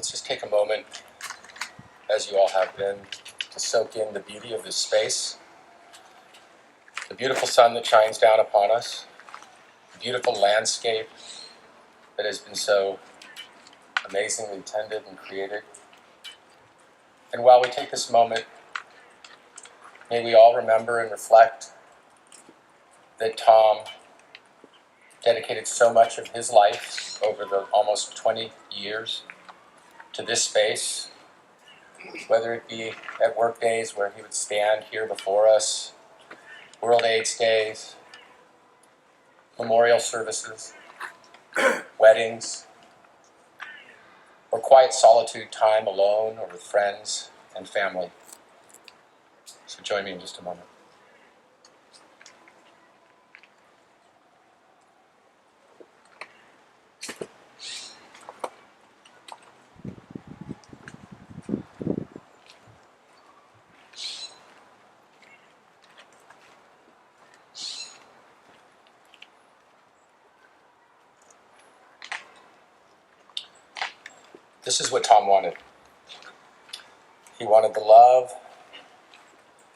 Let's just take a moment, as you all have been, to soak in the beauty of this space, the beautiful sun that shines down upon us, the beautiful landscape that has been so amazingly tended and created. And while we take this moment, may we all remember and reflect that Thom dedicated so much of his life over the almost 20 years to this space, whether it be at work days where he would stand here before us, World AIDS Days, memorial services, weddings, or quiet solitude time alone or with friends and family. So join me in just a moment. This is what Thom wanted. He wanted the love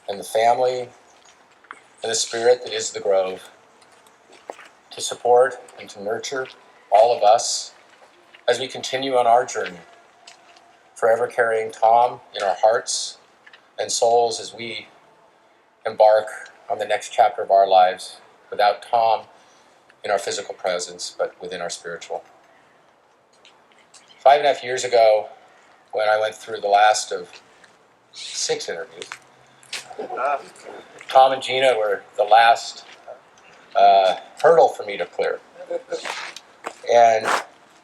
and the family and the spirit that is the Grove to support and to nurture all of us as we continue on our journey, forever carrying Thom in our hearts and souls as we embark on the next chapter of our lives without Thom in our physical presence, but within our spiritual. 5.5 years ago, when I went through the last of 6 interviews, Thom and Gina were the last hurdle for me to clear. And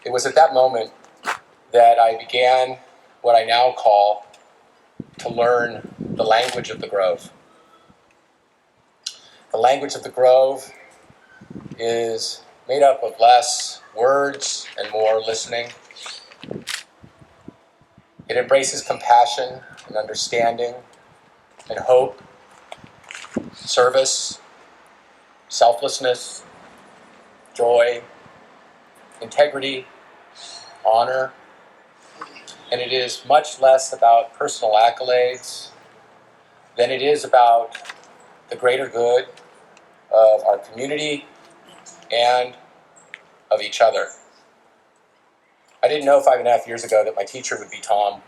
it was at that moment that I began what I now call to learn the language of the Grove. The language of the Grove is made up of less words and more listening. It embraces compassion and understanding and hope, service, selflessness, joy, integrity, honor, and it is much less about personal accolades than it is about the greater good of our community and of each other. I didn't know 5.5 years ago that my teacher would be Thom,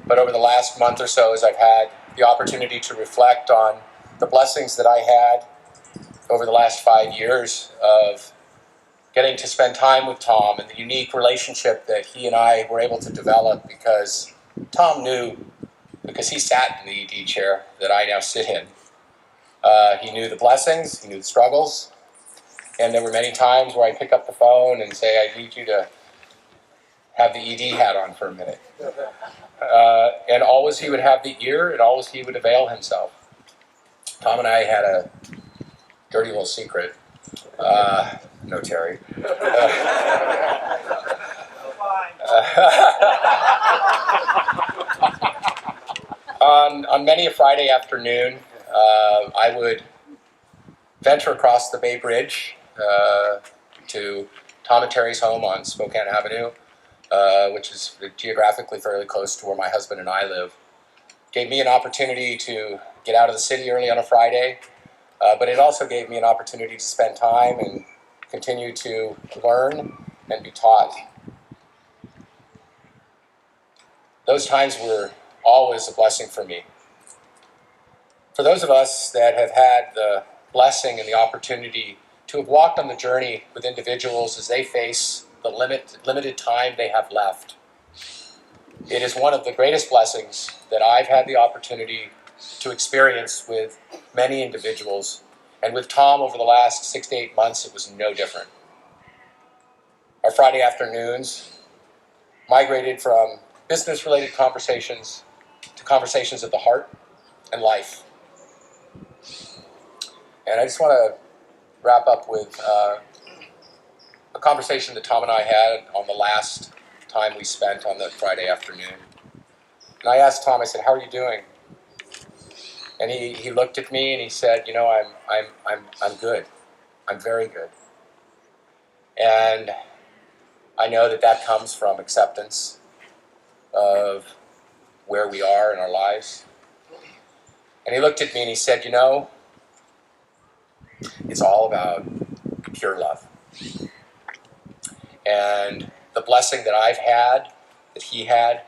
but over the last month or so, as I've had the opportunity to reflect on the blessings that I had over the last 5 years of getting to spend time with Thom and the unique relationship that he and I were able to develop because Thom knew, because he sat in the ED chair that I now sit in. He knew the blessings, he knew the struggles, and there were many times where I'd pick up the phone and say, I need you to have the ED hat on for a minute. And always he would have the ear, and always he would avail himself. Thom and I had a dirty little secret. No, Terry. On many a Friday afternoon, I would venture across the Bay Bridge to Thom and Terry's home on Spokane Avenue, which is geographically fairly close to where my husband and I live. Gave me an opportunity to get out of the city early on a Friday, but it also gave me an opportunity to spend time and continue to learn and be taught. Those times were always a blessing for me. For those of us that have had the blessing and the opportunity to have walked on the journey with individuals as they face the limited time they have left, it is one of the greatest blessings that I've had the opportunity to experience with many individuals. And with Thom over the last 6 to 8 months, it was no different. Our Friday afternoons migrated from business-related conversations to conversations of the heart and life. And I just want to wrap up with a conversation that Thom and I had on the last time we spent on the Friday afternoon. And I asked Thom, I said, "How are you doing?" And he looked at me and he said, "You know, I'm good. I'm very good." And I know that that comes from acceptance of where we are in our lives. And he looked at me and he said, you know, it's all about pure love. And the blessing that I've had, that he had,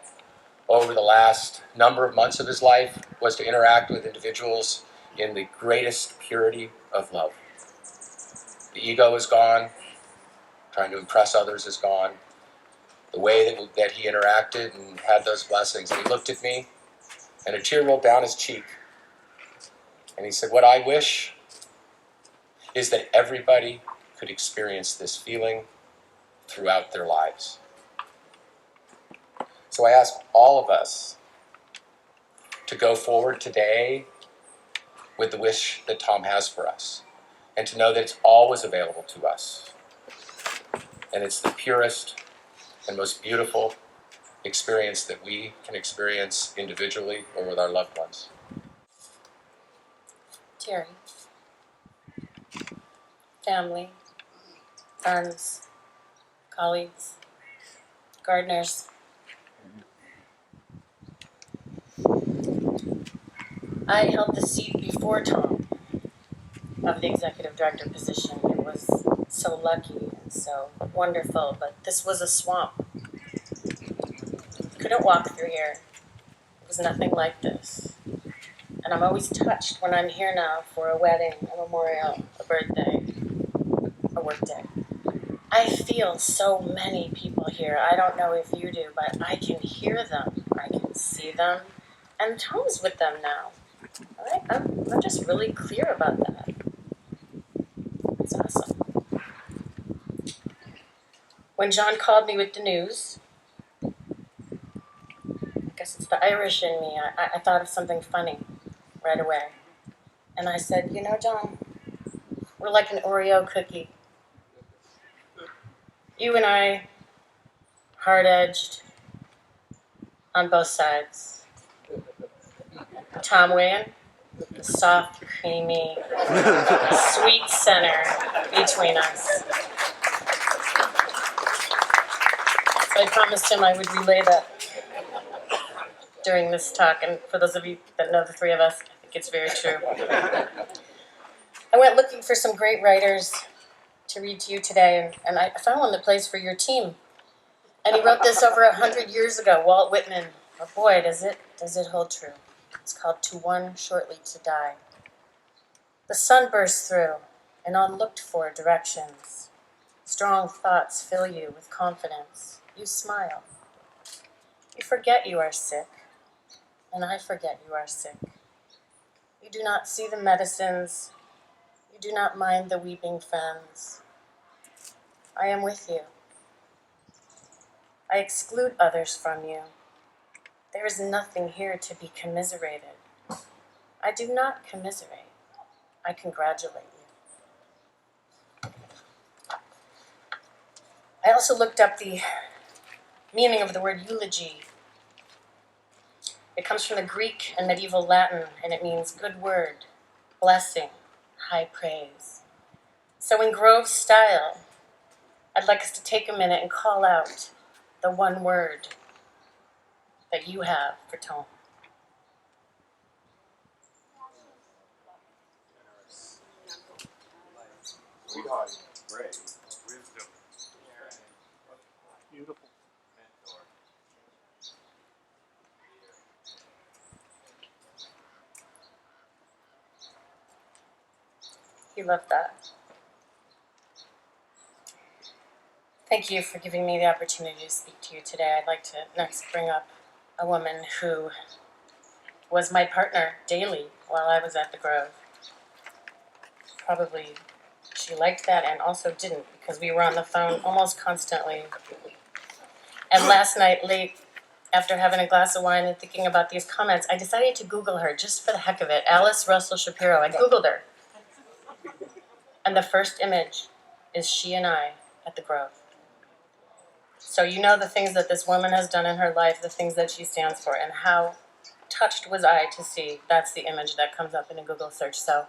over the last number of months of his life was to interact with individuals in the greatest purity of love. The ego is gone. Trying to impress others is gone. The way that he interacted and had those blessings. And he looked at me, and a tear rolled down his cheek. And he said, what I wish is that everybody could experience this feeling throughout their lives. So I ask all of us to go forward today with the wish that Thom has for us, and to know that it's always available to us. And it's the purest and most beautiful experience that we can experience individually or with our loved ones. Terry, family, friends, colleagues, gardeners. I held the seat before Thom of the executive director position. It was so lucky and so wonderful, but this was a swamp. Couldn't walk through here. It was nothing like this. And I'm always touched when I'm here now for a wedding, a memorial, a birthday, a work day. I feel so many people here. I don't know if you do, but I can hear them. I can see them. And Thom's with them now. All right? I'm just really clear about that. It's awesome. When John called me with the news, I guess it's the Irish in me, I thought of something funny right away. And I said, you know, John, we're like an Oreo cookie. You and I, hard-edged on both sides. Thom Weyand, the soft, creamy, sweet center between us. So I promised him I would relay that during this talk, and for those of you that know the three of us, I think it's very true. I went looking for some great writers to read to you today, and I found one that plays for your team. And he wrote this over 100 years ago, Walt Whitman. Oh boy, does it hold true. It's called To One Shortly to Die. The sun bursts through in unlooked-for directions. Strong thoughts fill you with confidence. You smile. You forget you are sick, and I forget you are sick. You do not see the medicines. You do not mind the weeping friends. I am with you. I exclude others from you. There is nothing here to be commiserated. I do not commiserate. I congratulate you. I also looked up the meaning of the word eulogy. It comes from the Greek and medieval Latin, and it means good word, blessing, high praise. So in Grove's style, I'd like us to take a minute and call out the one word that you have for Thom. Sweetheart, great, wisdom, beautiful mentor. He loved that. Thank you for giving me the opportunity to speak to you today. I'd like to next bring up a woman who was my partner daily while I was at the Grove. Probably she liked that and also didn't, because we were on the phone almost constantly. And last night, late, after having a glass of wine and thinking about these comments, I decided to Google her just for the heck of it. Alice Russell Shapiro. I Googled her. And the first image is she and I at the Grove. So you know the things that this woman has done in her life, the things that she stands for, and how touched was I to see that's the image that comes up in a Google search. So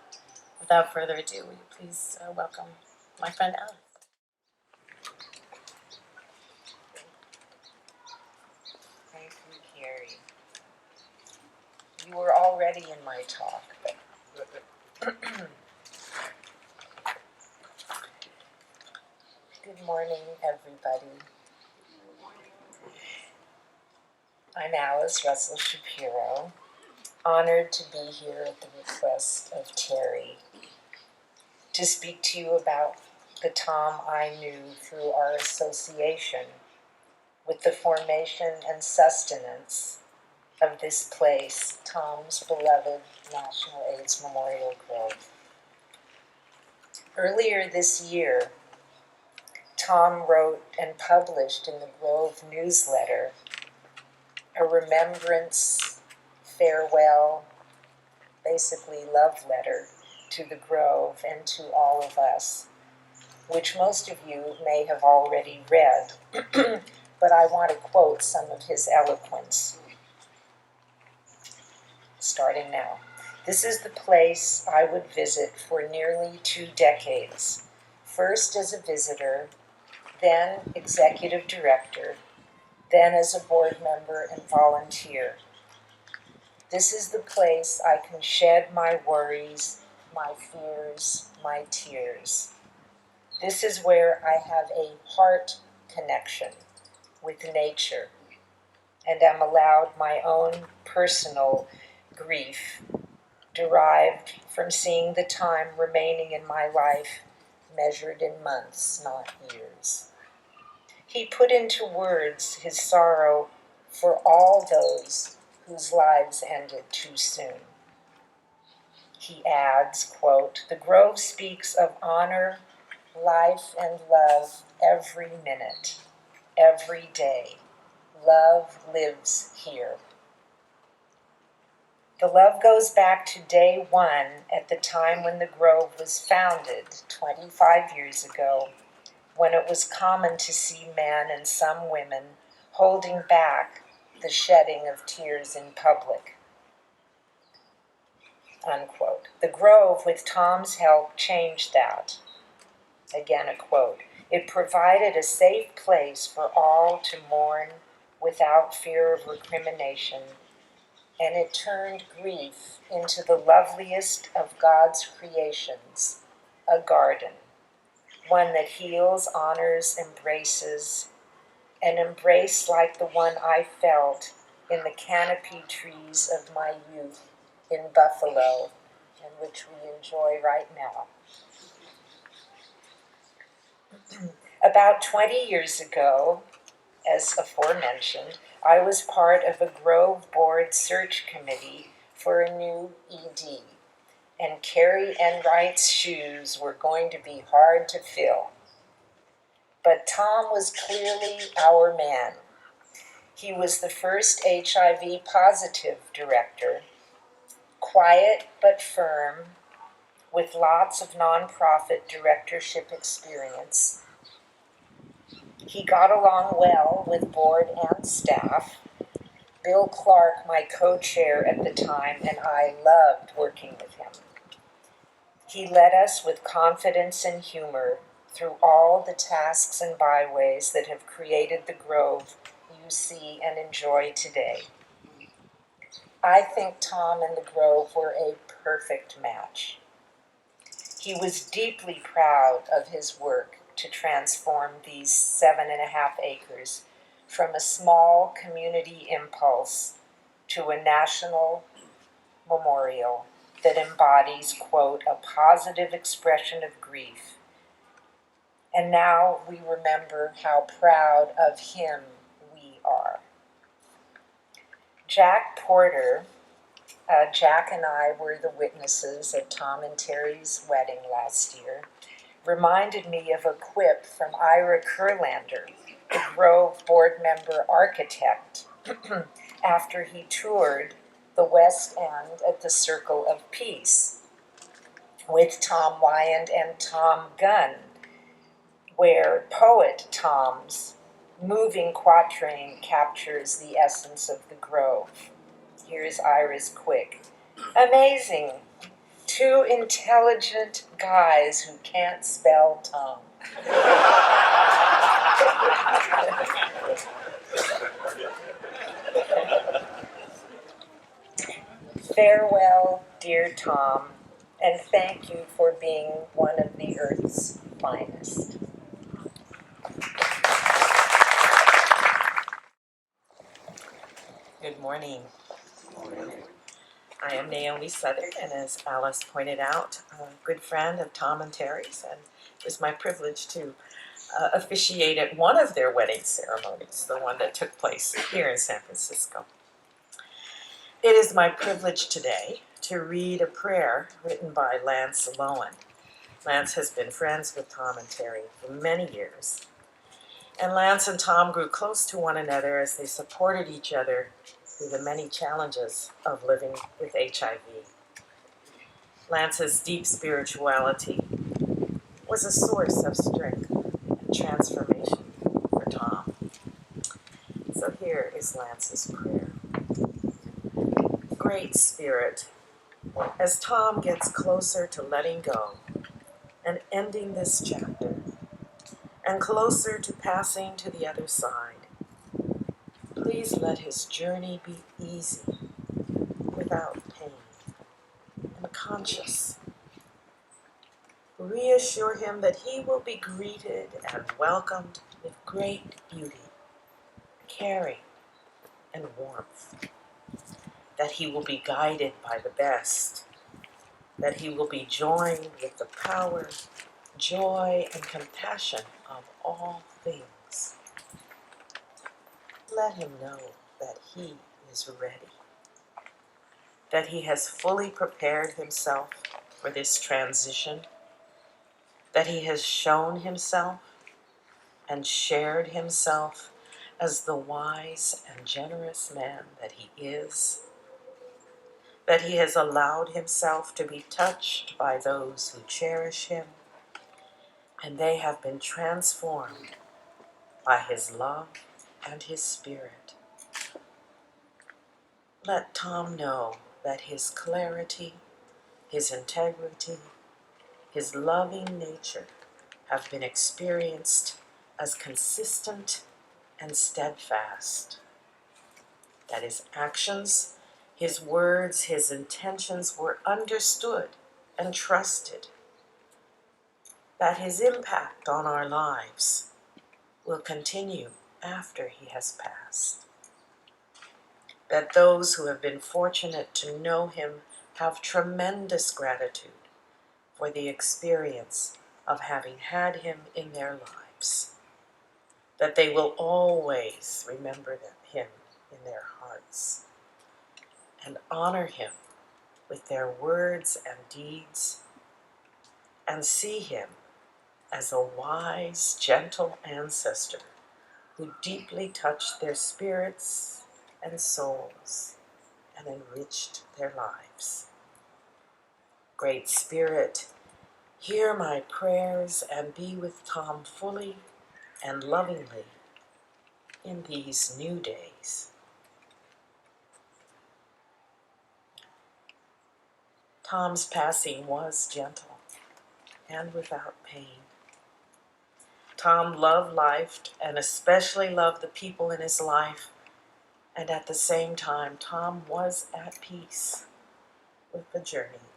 without further ado, will you please welcome my friend Alice. You were already in my talk, but good morning, everybody. I'm Alice Russell Shapiro, honored to be here at the request of Terry to speak to you about the Thom I knew through our association with the formation and sustenance of this place, Thom's beloved National AIDS Memorial Grove. Earlier this year, Thom wrote and published in the Grove newsletter a remembrance, farewell, basically love letter to the Grove and to all of us, which most of you may have already read, but I want to quote some of his eloquence. Starting now. This is the place I would visit for nearly 2 decades, first as a visitor, then executive director, then as a board member and volunteer. This is the place I can shed my worries, my fears, my tears. This is where I have a heart connection with nature and am allowed my own personal grief derived from seeing the time remaining in my life measured in months, not years. He put into words his sorrow for all those whose lives ended too soon. He adds, quote, "The Grove speaks of honor, life, and love every minute, every day. Love lives here." The love goes back to day one at the time when the Grove was founded 25 years ago, when it was common to see men and some women holding back the shedding of tears in public. Unquote. The Grove, with Thom's help, changed that. Again, a quote. "It provided a safe place for all to mourn without fear of recrimination, and it turned grief into the loveliest of God's creations, a garden, one that heals, honors, embraces, an embrace like the one I felt in the canopy trees of my youth in Buffalo, and which we enjoy right now." About 20 years ago, as aforementioned, I was part of a Grove Board search committee for a new ED, and Carrie Enright's shoes were going to be hard to fill. But Thom was clearly our man. He was the first HIV positive director, quiet but firm, with lots of nonprofit directorship experience. He got along well with board and staff. Bill Clark, my co-chair at the time, and I loved working with him. He led us with confidence and humor through all the tasks and byways that have created the Grove you see and enjoy today. I think Thom and the Grove were a perfect match. He was deeply proud of his work to transform these 7.5 acres from a small community impulse to a national memorial that embodies, quote, "a positive expression of grief." And now we remember how proud of him we are. Jack Porter, Jack and I were the witnesses at Thom and Terry's wedding last year, reminded me of a quip from Ira Kurlander, the Grove board member architect, after he toured the West End at the Circle of Peace with Thom Weyand and Tom Gunn, where poet Thom's moving quatrain captures the essence of the Grove. Here's Ira's quick. "Amazing. 2 intelligent guys who can't spell Thom." Farewell, dear Thom, and thank you for being one of the Earth's finest. Good morning. I am Naomi Southard, and as Alice pointed out, a good friend of Thom and Terry's, and it was my privilege to officiate at one of their wedding ceremonies, the one that took place here in San Francisco. It is my privilege today to read a prayer written by Lance Lowen. Lance has been friends with Thom and Terry for many years, and Lance and Thom grew close to one another as they supported each other through the many challenges of living with HIV. Lance's deep spirituality was a source of strength and transformation for Thom. So here is Lance's prayer. Great Spirit, as Thom gets closer to letting go and ending this chapter, and closer to passing to the other side, please let his journey be easy, without pain, and conscious. Reassure him that he will be greeted and welcomed with great beauty, caring, and warmth. That he will be guided by the best. That he will be joined with the power, joy, and compassion of all things. Let him know that he is ready. That he has fully prepared himself for this transition. That he has shown himself and shared himself as the wise and generous man that he is. That he has allowed himself to be touched by those who cherish him, and they have been transformed by his love and his spirit. Let Thom know that his clarity, his integrity, his loving nature have been experienced as consistent and steadfast. That his actions, his words, his intentions were understood and trusted. That his impact on our lives will continue after he has passed. That those who have been fortunate to know him have tremendous gratitude for the experience of having had him in their lives. That they will always remember him in their hearts and honor him with their words and deeds, and see him as a wise, gentle ancestor who deeply touched their spirits and souls and enriched their lives. Great Spirit, hear my prayers and be with Thom fully and lovingly in these new days. Thom's passing was gentle and without pain. Thom loved life and especially loved the people in his life, and at the same time, Thom was at peace with the journey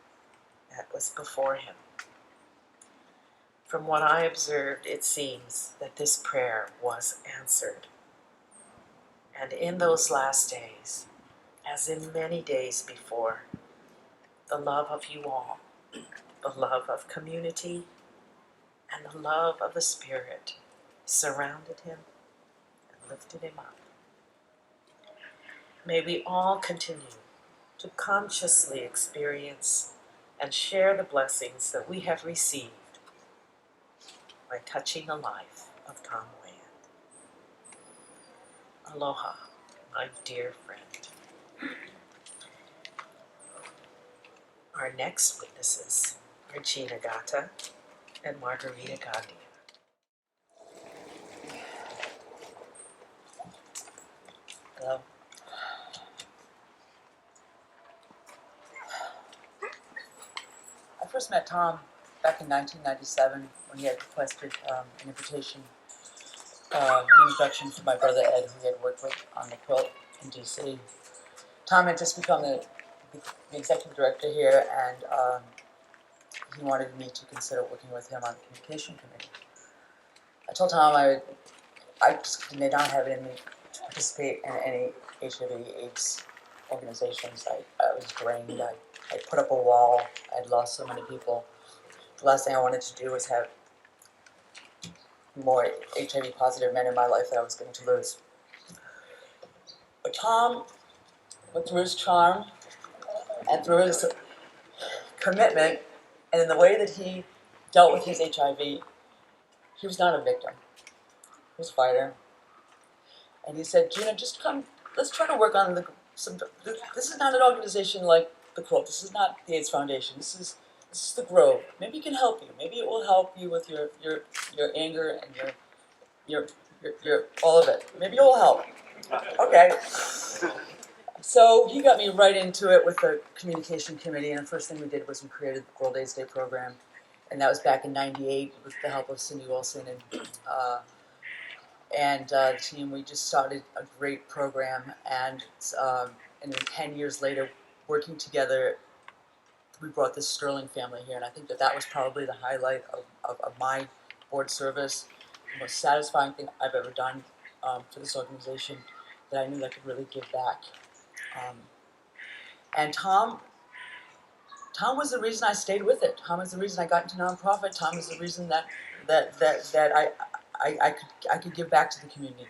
that was before him. From what I observed, it seems that this prayer was answered. And in those last days, as in many days before, the love of you all, the love of community, and the love of the Spirit surrounded him and lifted him up. May we all continue to consciously experience and share the blessings that we have received by touching the life of Thom Weyand. Aloha, my dear friend. Our next witnesses are Gina Gata and Margarita Gandhi. Hello. I first met Thom back in 1997 when he had requested an invitation, an introduction from my brother Ed, who he had worked with on the quilt in D.C. Thom had just become the the executive director here, and he wanted me to consider working with him on the communication committee. I told Tom I just did not have it in me to participate in any HIV/AIDS organizations. I was drained. I put up a wall. I'd lost so many people. The last thing I wanted to do was have more HIV positive men in my life that I was going to lose. But Tom, through his charm and through his commitment, and in the way that he dealt with his HIV, he was not a victim. He was a fighter. And he said, Gina, just come, let's try to work on this is not an organization like the Quilt. This is not the AIDS Foundation. This is the Grove. Maybe it can help you. Maybe it will help you with your anger and your all of it. Maybe it will help. Okay. So he got me right into it with the communication committee, and the first thing we did was we created the World AIDS Day program, and that was back in '98 with the help of Cindy Wilson and the team. We just started a great program, and then 10 years later, working together, we brought this Sterling family here, and I think that was probably the highlight of my board service, the most satisfying thing I've ever done for this organization, that I knew I could really give back. And Tom was the reason I stayed with it. Tom was the reason I got into nonprofit. Tom was the reason that I could give back to the community.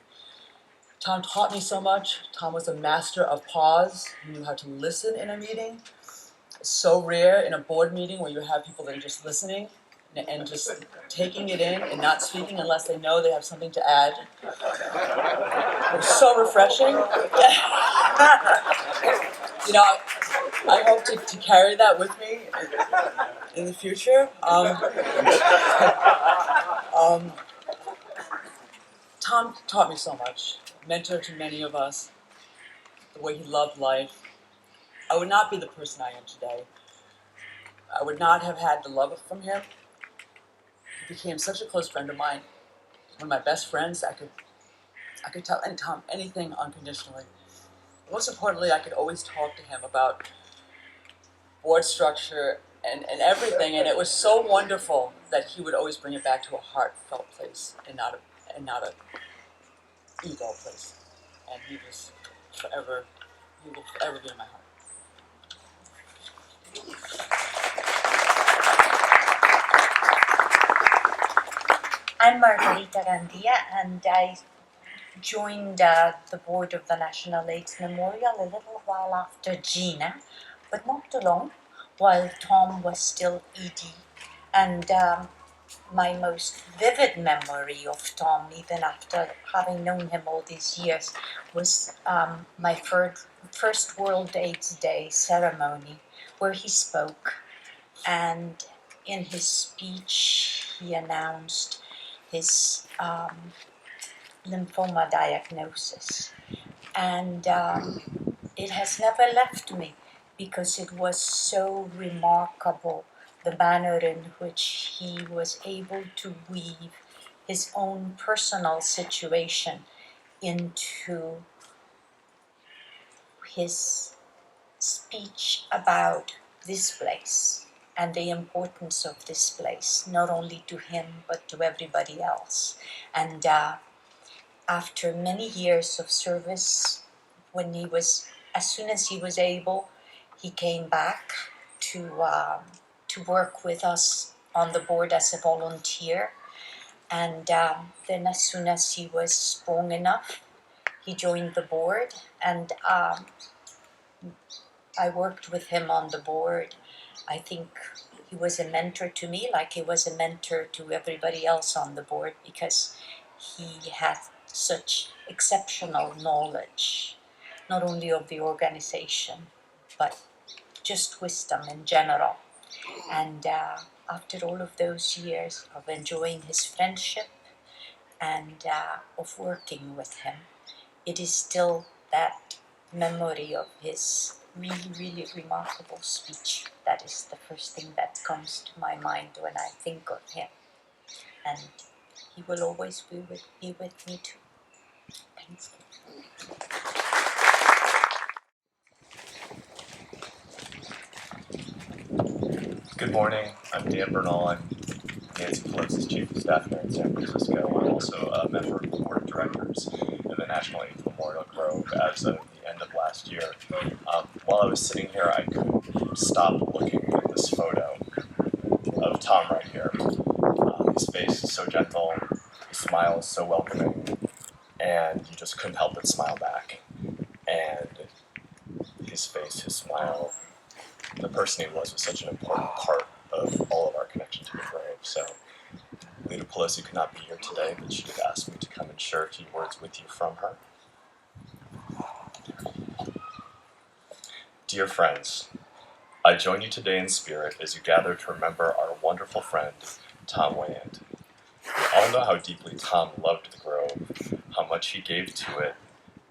Tom taught me so much. Tom was a master of pause. He knew how to listen in a meeting. It's so rare in a board meeting where you have people that are just listening and just taking it in and not speaking unless they know they have something to add. It was so refreshing. You know, I hope to carry that with me in the future. Tom taught me so much, mentor to many of us, the way he loved life. I would not be the person I am today. I would not have had the love from him. He became such a close friend of mine, one of my best friends. I could tell Tom anything unconditionally. Most importantly, I could always talk to him about board structure and everything, and it was so wonderful that he would always bring it back to a heartfelt place and not a ego place. And he will forever be in my heart. I'm Margarita Gandia, and I joined the board of the National AIDS Memorial a little while after Gina, but not too long, while Thom was still ED. And my most vivid memory of Thom, even after having known him all these years, was my first World AIDS Day ceremony, where he spoke. And in his speech, he announced his lymphoma diagnosis. And it has never left me, because it was so remarkable, the manner in which he was able to weave his own personal situation into his speech about this place and the importance of this place, not only to him but to everybody else. And after many years of service, as soon as he was able, he came back to work with us on the board as a volunteer. And then as soon as he was strong enough, he joined the board, and I worked with him on the board. I think he was a mentor to me, like he was a mentor to everybody else on the board, because he had such exceptional knowledge, not only of the organization, but just wisdom in general. And after all of those years of enjoying his friendship and of working with him, it is still that memory of his really, really remarkable speech that is the first thing that comes to my mind when I think of him. And he will always be with me too. Thanks. Good morning. I'm Dan Bernal. I'm Nancy Pelosi's Chief of Staff here in San Francisco. I'm also a member of the Board of Directors in the National 8th Memorial Grove as of the end of last year. While I was sitting here, I couldn't stop looking at this photo of Thom right here. His face is so gentle, his smile is so welcoming, and you just couldn't help but smile back. And his face, his smile, the person he was such an important part of all of our connection to the grave. So Lita Pelosi could not be here today, but she did ask me to come and share a few words with you from her. Dear friends, I join you today in spirit as you gather to remember our wonderful friend, Thom Weyand. We all know how deeply Thom loved the Grove, how much he gave to it,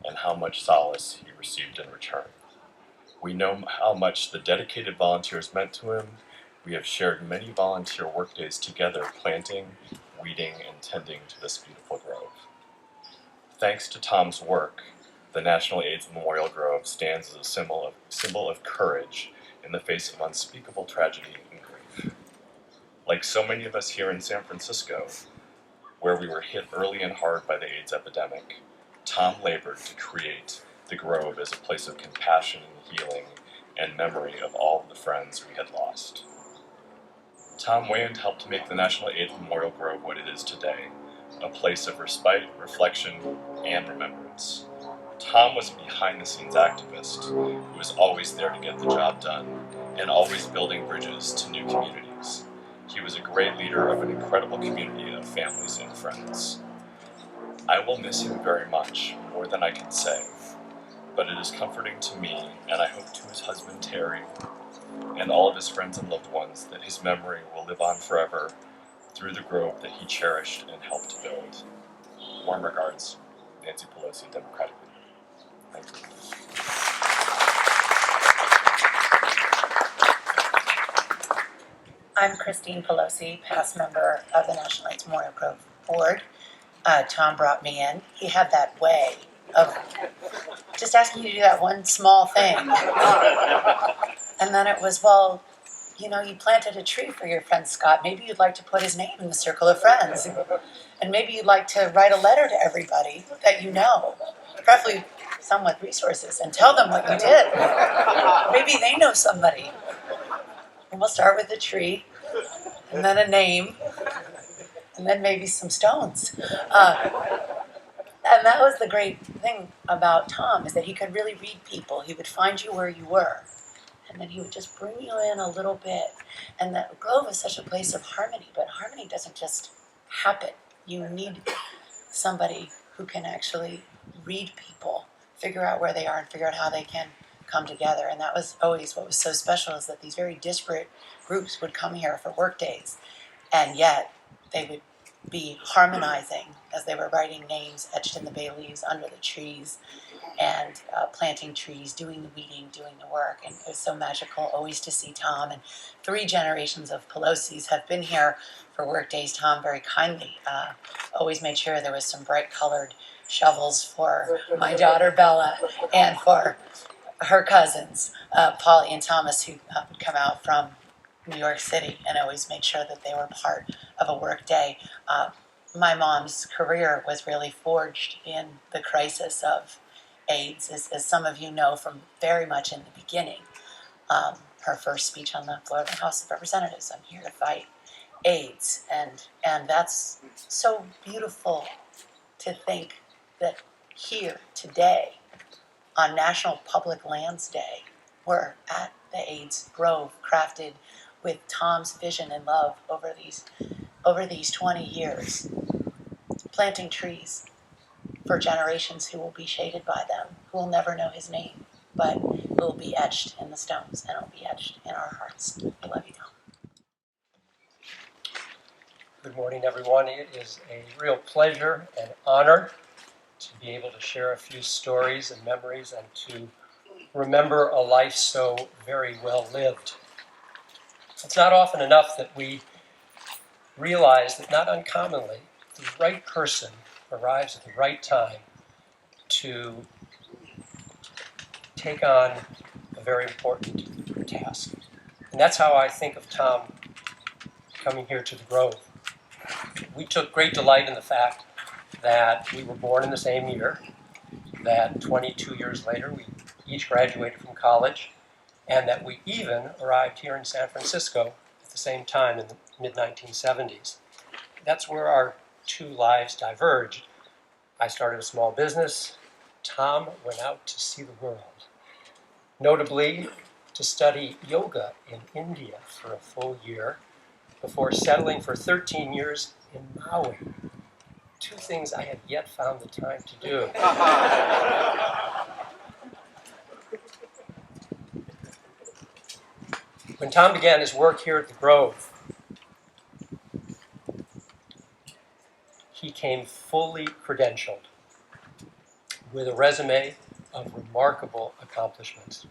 and how much solace he received in return. We know how much the dedicated volunteers meant to him. We have shared many volunteer workdays together, planting, weeding, and tending to this beautiful grove. Thanks to Thom's work, the National AIDS Memorial Grove stands as a symbol of courage in the face of unspeakable tragedy and grief. Like so many of us here in San Francisco, where we were hit early and hard by the AIDS epidemic, Thom labored to create the Grove as a place of compassion and healing and memory of all of the friends we had lost. Thom Weyand helped make the National AIDS Memorial Grove what it is today, a place of respite, reflection, and remembrance. Thom was a behind-the-scenes activist who was always there to get the job done and always building bridges to new communities. He was a great leader of an incredible community of families and friends. I will miss him very much, more than I can say, but it is comforting to me, and I hope to his husband Terry, and all of his friends and loved ones, that his memory will live on forever through the grove that he cherished and helped build. Warm regards, Nancy Pelosi, Democratic leader. Thank you. I'm Christine Pelosi, past member of the National AIDS Memorial Grove Board. Thom brought me in. He had that way of just asking you to do that one small thing. And then it was, well, you know, you planted a tree for your friend Scott. Maybe you'd like to put his name in the circle of friends. And maybe you'd like to write a letter to everybody that you know, preferably some with resources, and tell them what you did. Maybe they know somebody. And we'll start with a tree, and then a name, and then maybe some stones. And that was the great thing about Thom, is that he could really read people. He would find you where you were, and then he would just bring you in a little bit. And the Grove is such a place of harmony, but harmony doesn't just happen. You need somebody who can actually read people, figure out where they are, and figure out how they can come together. And that was always what was so special, is that these very disparate groups would come here for work days, and yet they would be harmonizing as they were writing names etched in the bay leaves under the trees, and planting trees, doing the weeding, doing the work. And it was so magical always to see Thom. And 3 generations of Pelosi's have been here for work days. Thom very kindly always made sure there was some bright colored shovels for my daughter Bella and for her cousins, Polly and Thomas, who would come out from New York City, and always made sure that they were part of a work day. My mom's career was really forged in the crisis of AIDS, as some of you know from very much in the beginning. Her first speech on the floor of the House of Representatives, I'm here to fight AIDS. And that's so beautiful to think that here today, on National Public Lands Day, we're at the AIDS Grove, crafted with Thom's vision and love over these 20 years, planting trees for generations who will be shaded by them, who will never know his name, but will be etched in the stones, and will be etched in our hearts. I love you, Thom. Good morning, everyone. It is a real pleasure and honor to be able to share a few stories and memories, and to remember a life so very well lived. It's not often enough that we realize that, not uncommonly, the right person arrives at the right time to take on a very important task. And that's how I think of Thom coming here to the Grove. We took great delight in the fact that we were born in the same year, that 22 years later we each graduated from college, and that we even arrived here in San Francisco at the same time in the mid-1970s. That's where our two lives diverged. I started a small business. Thom went out to see the world, notably to study yoga in India for a full year before settling for 13 years in Maui. Two things I have yet found the time to do. When Thom began his work here at the Grove, he came fully credentialed with a resume of remarkable accomplishments.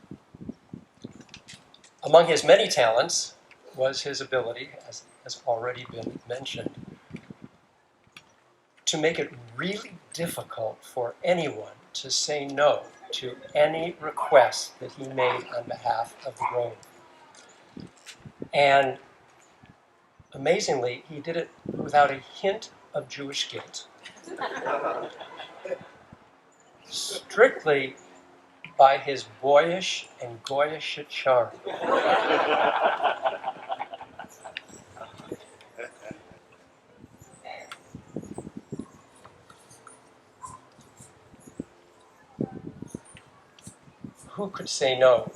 Among his many talents was his ability, as has already been mentioned, to make it really difficult for anyone to say no to any request that he made on behalf of the Grove. And amazingly, he did it without a hint of Jewish guilt. Strictly by his boyish and goyish charm. Who could say no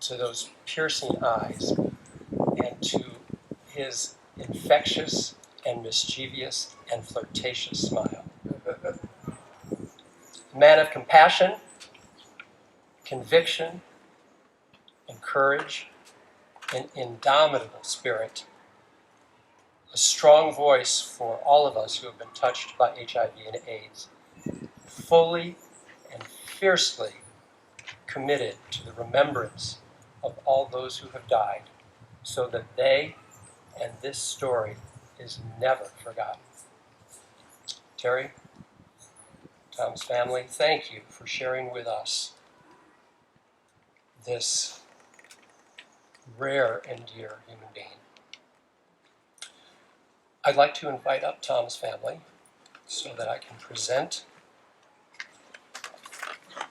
to those piercing eyes and to his infectious and mischievous and flirtatious smile? A man of compassion, conviction, and courage, an indomitable spirit, a strong voice for all of us who have been touched by HIV and AIDS, fully and fiercely committed to the remembrance of all those who have died, so that they and this story is never forgotten. Terry, Thom's family, thank you for sharing with us this rare and dear human being. I'd like to invite up Thom's family so that I can present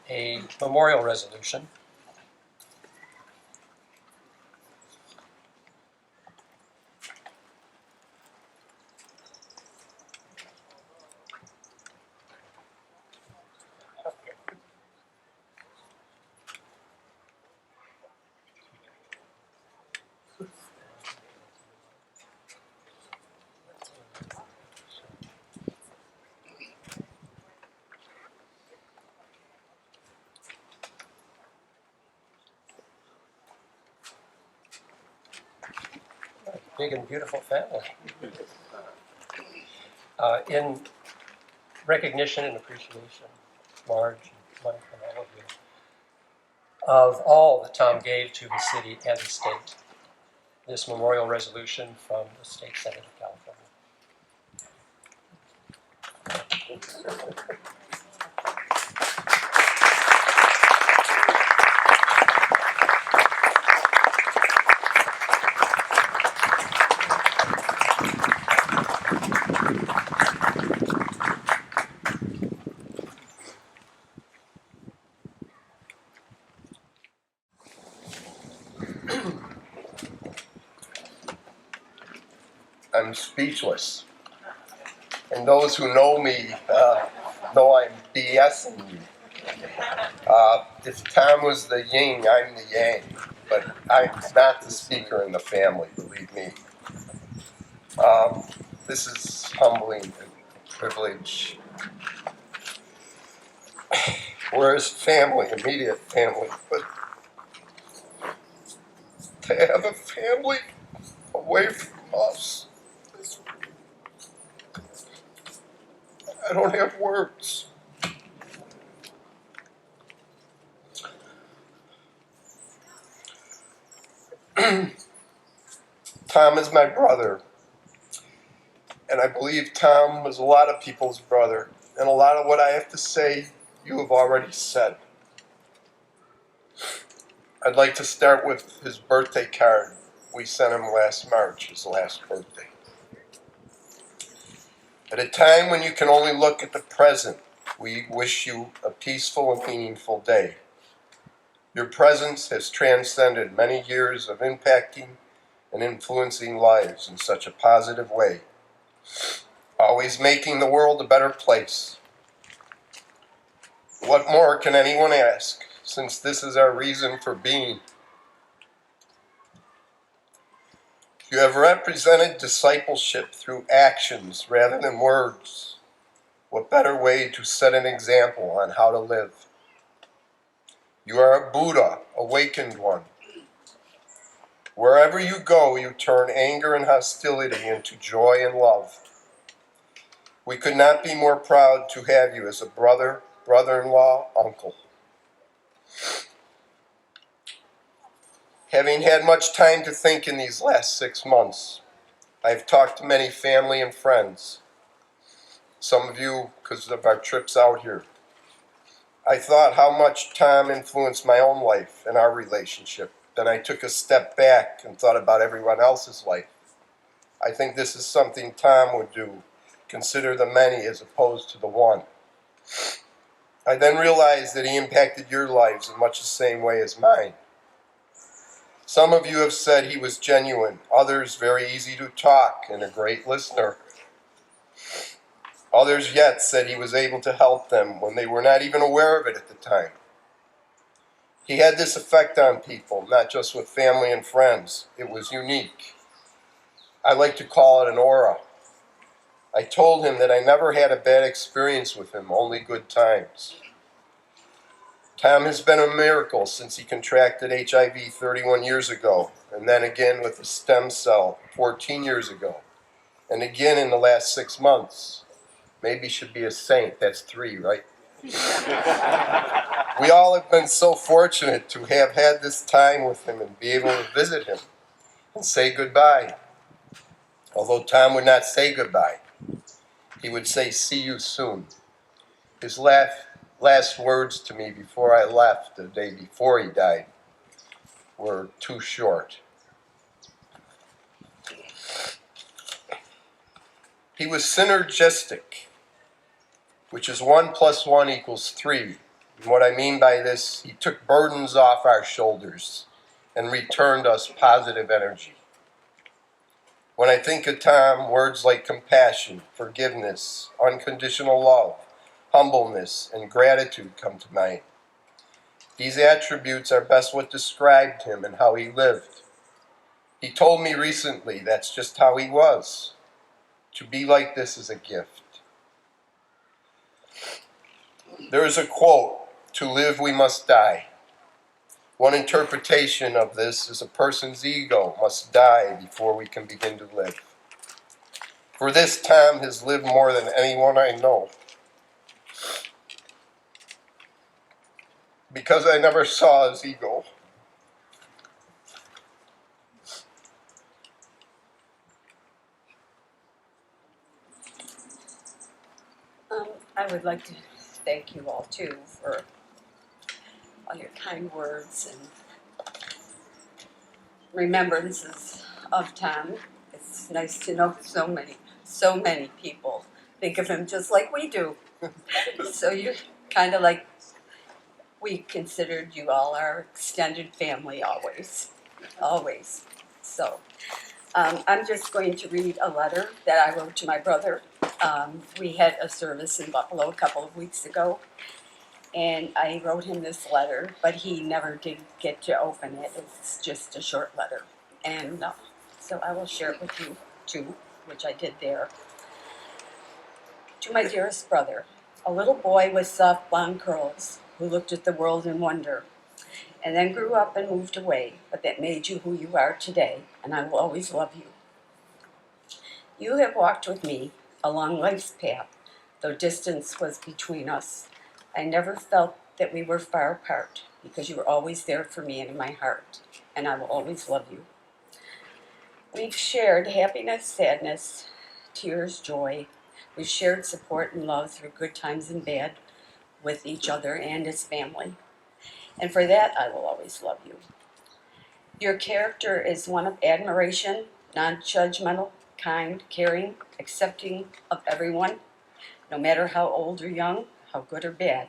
a memorial resolution. Big and beautiful family. In recognition and appreciation, Marge, Mike, and all of you, of all that Thom gave to the city and the state, this memorial resolution from the State Senate of California. I'm speechless. And those who know me know I'm BSing you. If Thom was the yin, I'm the yang. But I'm not the speaker in the family, believe me. This is humbling and a privilege. We're his family, immediate family, but to have a family away from us, I don't have words. Thom is my brother, and I believe Thom was a lot of people's brother, and a lot of what I have to say you have already said. I'd like to start with his birthday card. we sent him last March, his last birthday. At a time when you can only look at the present, we wish you a peaceful and meaningful day. Your presence has transcended many years of impacting and influencing lives in such a positive way, always making the world a better place. What more can anyone ask, since this is our reason for being? You have represented discipleship through actions rather than words. What better way to set an example on how to live? You are a Buddha, awakened one. Wherever you go, you turn anger and hostility into joy and love. We could not be more proud to have you as a brother, brother-in-law, uncle. Having had much time to think in these last 6 months, I've talked to many family and friends. Some of you, because of our trips out here. I thought how much Thom influenced my own life and our relationship. Then I took a step back and thought about everyone else's life. I think this is something Thom would do. Consider the many as opposed to the one. I then realized that he impacted your lives in much the same way as mine. Some of you have said he was genuine, others very easy to talk and a great listener. Others yet said he was able to help them when they were not even aware of it at the time. He had this effect on people, not just with family and friends. It was unique. I like to call it an aura. I told him that I never had a bad experience with him, only good times. Thom has been a miracle since he contracted HIV 31 years ago, and then again with a stem cell 14 years ago, and again in the last 6 months. Maybe should be a saint, that's 3, right? We all have been so fortunate to have had this time with him and be able to visit him and say goodbye. Although Thom would not say goodbye, he would say, "See you soon." His last words to me before I left the day before he died were too short. He was synergistic, which is 1 + 1 = 3. And what I mean by this, he took burdens off our shoulders and returned us positive energy. When I think of Thom, words like compassion, forgiveness, unconditional love, humbleness, and gratitude come to mind. These attributes are best what described him and how he lived. He told me recently that's just how he was. To be like this is a gift. There is a quote, "To live we must die." One interpretation of this is a person's ego must die before we can begin to live. For this, Thom has lived more than anyone I know. Because I never saw his ego. I would like to thank you all too for all your kind words and remembrances of Thom. It's nice to know so many people think of him just like we do. So you kind of like we considered you all our extended family always. So I'm just going to read a letter that I wrote to my brother. We had a service in Buffalo a couple of weeks ago, and I wrote him this letter, but he never did get to open it. It's just a short letter, and so I will share it with you too, which I did there. To my dearest brother, a little boy with soft blonde curls who looked at the world in wonder, and then grew up and moved away, but that made you who you are today, and I will always love you. You have walked with me along life's path, though distance was between us. I never felt that we were far apart, because you were always there for me and in my heart, and I will always love you. We've shared happiness, sadness, tears, joy. We've shared support and love through good times and bad with each other and as family. And for that, I will always love you. Your character is one of admiration, non-judgmental, kind, caring, accepting of everyone, no matter how old or young, how good or bad.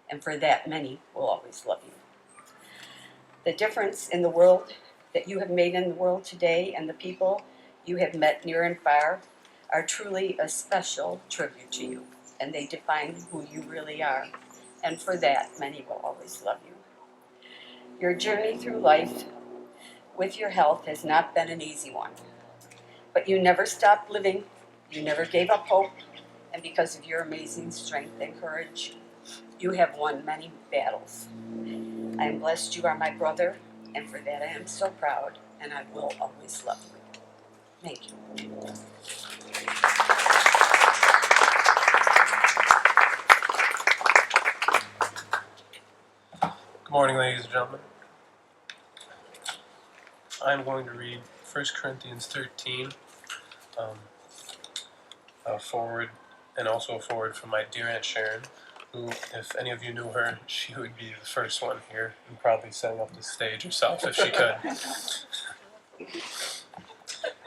And for that, many will always love you. The difference in the world that you have made in the world today and the people you have met near and far are truly a special tribute to you, and they define who you really are. And for that, many will always love you. Your journey through life with your health has not been an easy one, but you never stopped living, you never gave up hope, and because of your amazing strength and courage, you have won many battles. I am blessed you are my brother, and for that I am so proud, and I will always love you. Thank you. Good morning, ladies and gentlemen. I'm going to read 1 Corinthians 13, a forward, and also a forward from my dear Aunt Sharon, who, if any of you knew her, she would be the first one here, and probably setting up the stage herself if she could.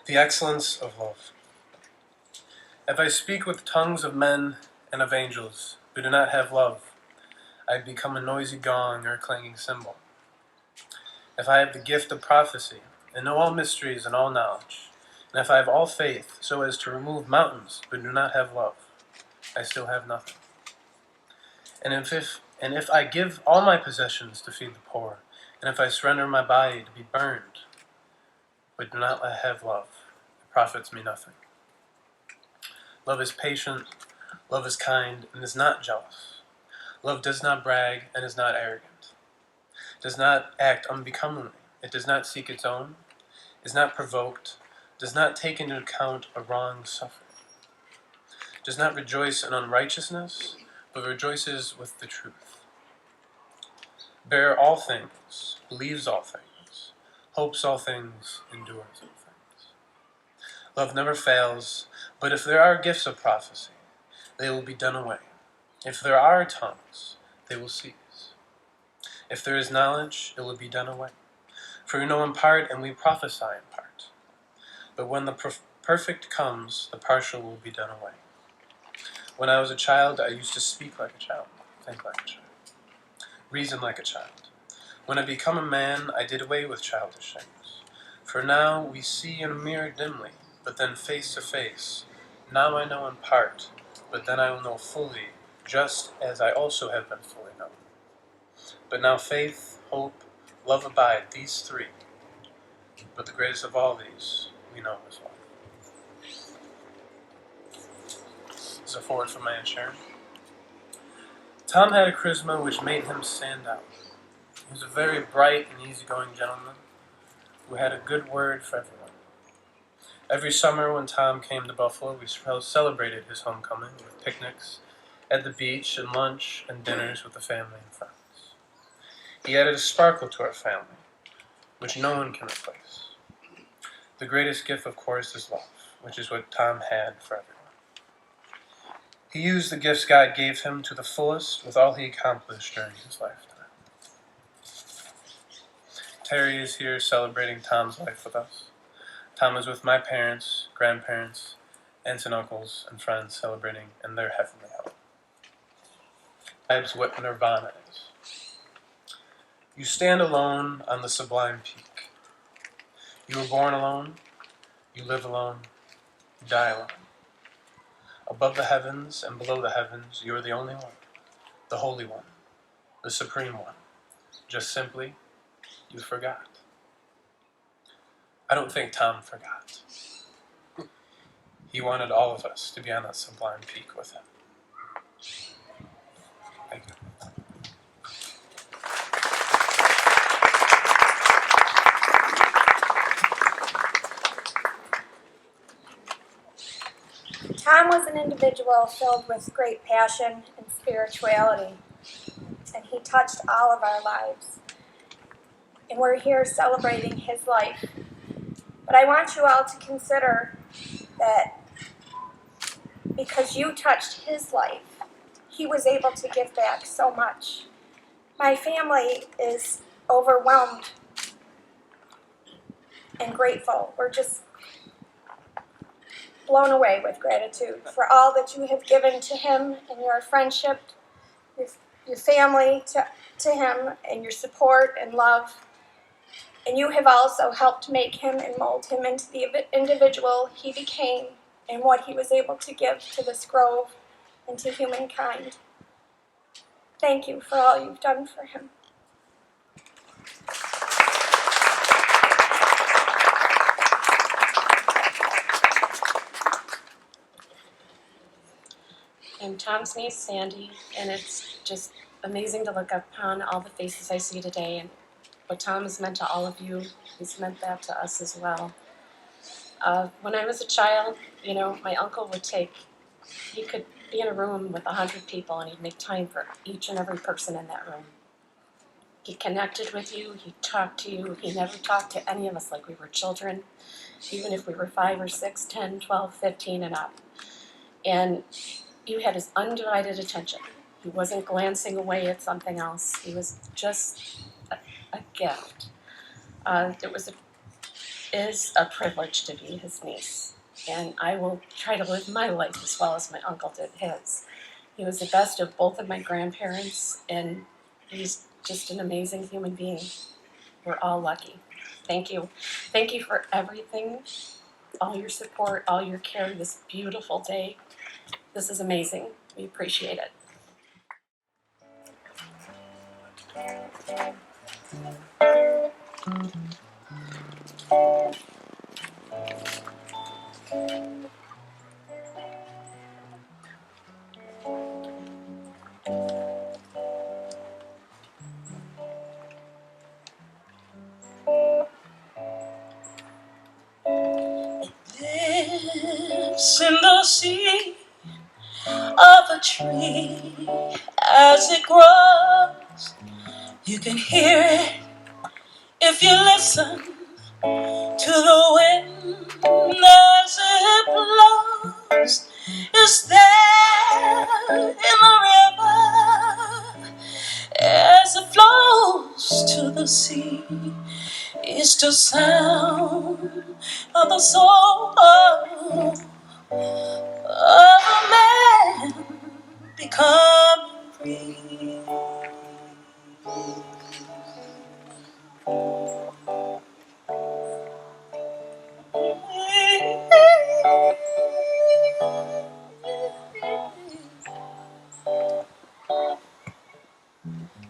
The excellence of love. If I speak with tongues of men and of angels, but do not have love, I become a noisy gong or a clanging cymbal. If I have the gift of prophecy, and know all mysteries and all knowledge, and if I have all faith so as to remove mountains, but do not have love, I still have nothing. And if I give all my possessions to feed the poor, and if I surrender my body to be burned, but do not have love, it profits me nothing. Love is patient, love is kind, and is not jealous. Love does not brag and is not arrogant, does not act unbecomingly, it does not seek its own, is not provoked, does not take into account a wrong suffered, does not rejoice in unrighteousness, but rejoices with the truth. Bear all things, believes all things, hopes all things, endures all things. Love never fails, but if there are gifts of prophecy, they will be done away. If there are tongues, they will cease. If there is knowledge, it will be done away. For we know in part, and we prophesy in part. But when the perfect comes, the partial will be done away. When I was a child, I used to speak like a child, think like a child, reason like a child. When I become a man, I did away with childish things. For now we see in a mirror dimly, but then face to face. Now I know in part, but then I will know fully, just as I also have been fully known. But now faith, hope, love abide, these three. But the greatest of all these, we know as well. This is a forward from my Aunt Sharon. Tom had a charisma which made him stand out. He was a very bright and easygoing gentleman who had a good word for everyone. Every summer when Tom came to Buffalo, we celebrated his homecoming with picnics at the beach and lunch and dinners with the family and friends. He added a sparkle to our family, which no one can replace. The greatest gift, of course, is love, which is what Tom had for everyone. He used the gifts God gave him to the fullest with all he accomplished during his lifetime. Terry is here celebrating Tom's life with us. Tom is with my parents, grandparents, aunts and uncles, and friends celebrating in their heavenly home. Describes what nirvana is. You stand alone on the sublime peak. You were born alone, you live alone, you die alone. Above the heavens and below the heavens, you are the only one, the Holy One, the Supreme One. Just simply, you forgot. I don't think Tom forgot. He wanted all of us to be on that sublime peak with him. Thank you. Tom was an individual filled with great passion and spirituality, and he touched all of our lives. And we're here celebrating his life. But I want you all to consider that because you touched his life, he was able to give back so much. My family is overwhelmed and grateful. We're just blown away with gratitude for all that you have given to him and your friendship, your family to him, and your support and love. And you have also helped make him and mold him into the individual he became and what he was able to give to this grove and to humankind. Thank you for all you've done for him. I'm Tom's niece, Sandy, and it's just amazing to look upon all the faces I see today and what Tom has meant to all of you. He's meant that to us as well. When I was a child, my uncle he could be in a room with 100 people and he'd make time for each and every person in that room. He connected with you, he talked to you, he never talked to any of us like we were children, even if we were 5 or 6, 10, 12, 15 and up. And you had his undivided attention. He wasn't glancing away at something else. He was just a gift. It is a privilege to be his niece, and I will try to live my life as well as my uncle did his. He was the best of both of my grandparents, and he's just an amazing human being. We're all lucky. Thank you. Thank you for everything, all your support, all your care this beautiful day. This is amazing. We appreciate it. Lives in the sea of a tree as it grows. You can hear it if you listen to the wind as it blows. It's there in the river as it flows to the sea. It's the sound of the soul of a man becoming free.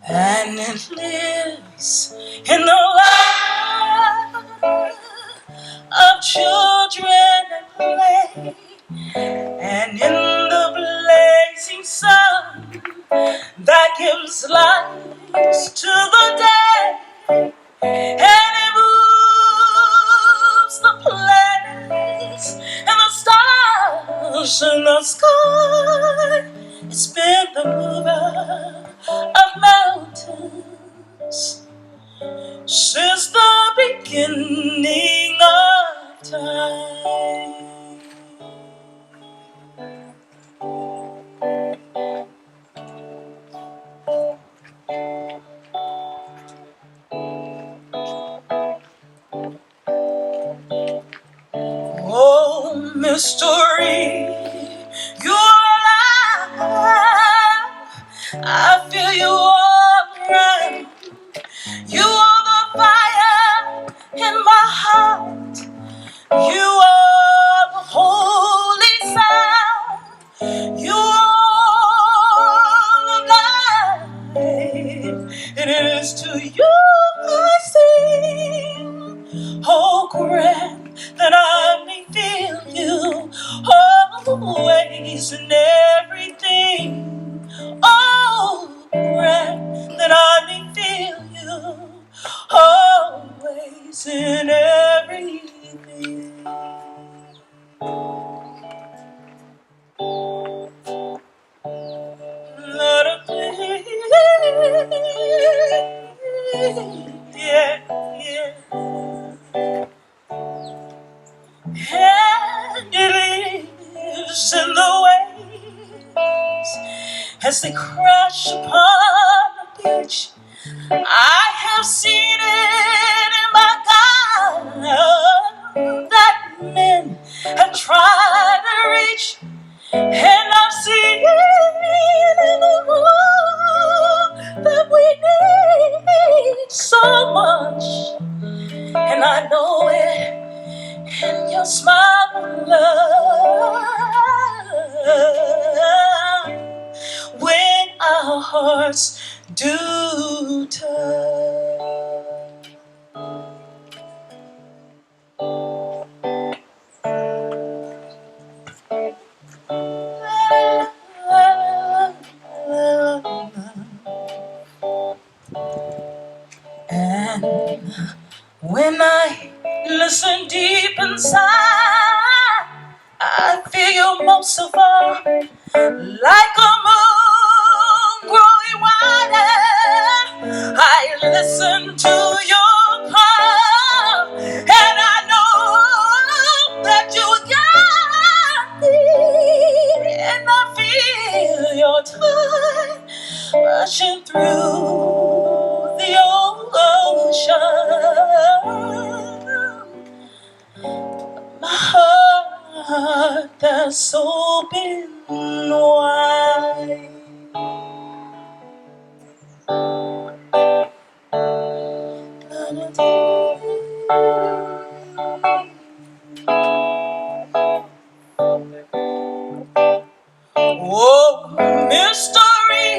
And it lives in the life of children at play, and in the blazing sun that gives light to the day, and it moves the planets and the stars in the sky. It's been the mover of mountains since the beginning of time. Oh, mystery, you're alive. I feel you all around. You are the fire in my heart. You are the holy sound. You are the life. It is to you I sing. Oh, grant that I may feel you always in everything. Oh, grant that I may feel you always in everything. Let it be. Yeah, yeah. And it lives in the waves as they crash upon the beach. I have seen it in my that men have tried to reach, and I've seen in the world that we need so much, and I know it in your smile, love, when our hearts do touch. And when I listen deep inside, I feel you most of all, like a moon growing wider. I listen to your call, and I know that you got me, and I feel your touch rushing through the ocean. My heart that's open wide. Oh, mystery,